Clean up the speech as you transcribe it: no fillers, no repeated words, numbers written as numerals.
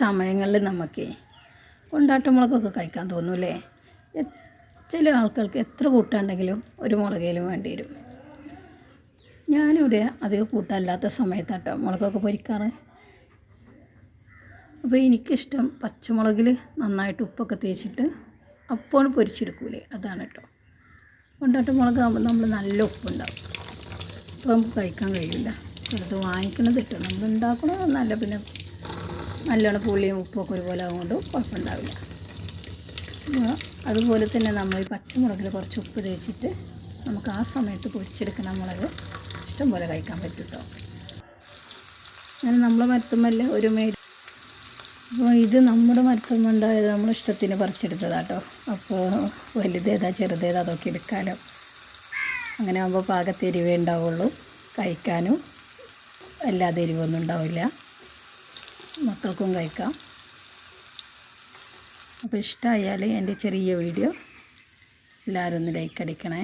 സമയങ്ങളിൽ നമുക്ക് കൊണ്ടാട്ടമുളകൊക്കെ കഴിക്കാൻ തോന്നൂല്ലേ? ചില ആൾക്കാർക്ക് എത്ര കൂട്ടാണ്ടെങ്കിലും ഒരു മുളകേലും വേണ്ടി വരും. ഞാനിവിടെ അധികം കൂട്ടല്ലാത്ത സമയത്താട്ടോ മുളകൊക്കെ പൊരിക്കാറ്. അപ്പോൾ എനിക്കിഷ്ടം പച്ചമുളകിൽ നന്നായിട്ട് ഉപ്പൊക്കെ തേച്ചിട്ട് അപ്പോൾ പൊരിച്ചെടുക്കൂലേ, അതാണ് കേട്ടോ. കൊണ്ടാട്ടമുളകാകുമ്പോൾ നമ്മൾ നല്ല ഉപ്പുണ്ടാവും, അപ്പോൾ നമുക്ക് കഴിക്കാൻ കഴിയില്ല. ചെറുത് വാങ്ങിക്കണത് ഇട്ടോ, നമ്മൾ ഉണ്ടാക്കണത് നല്ല, പിന്നെ നല്ലോണം പുളിയും ഉപ്പൊക്കെ ഒരുപോലെ ആകുകൊണ്ട് കുഴപ്പമുണ്ടാവില്ല. അതുപോലെ തന്നെ നമ്മൾ ഈ പച്ചമുളകിൽ കുറച്ച് ഉപ്പ് തേച്ചിട്ട് നമുക്ക് ആ സമയത്ത് പൊരിച്ചെടുക്കുന്ന മുളക് ഇഷ്ടം പോലെ കഴിക്കാൻ പറ്റും കേട്ടോ. അങ്ങനെ നമ്മളെ മരത്തുമ്മല്ല ഒരു മേട്, അപ്പോൾ ഇത് നമ്മുടെ മരത്തുമ്മണ്ടായത് നമ്മുടെ ഇഷ്ടത്തിന് പറിച്ചെടുത്തതാട്ടോ. അപ്പോൾ വലുതേതാ ചെറുതേതാ അതൊക്കെ എടുക്കാമല്ലോ. അങ്ങനെ ആകുമ്പോൾ പാകത്തെ എരിവേ ഉണ്ടാവുള്ളൂ, കഴിക്കാനും അല്ലാതെ എരിവൊന്നും ഉണ്ടാവില്ല, മക്കൾക്കും കഴിക്കാം. അപ്പോൾ ഇഷ്ടമായാൽ എൻ്റെ ചെറിയ വീഡിയോ എല്ലാവരും ഒന്ന് ലൈക്ക് അടിക്കണേ.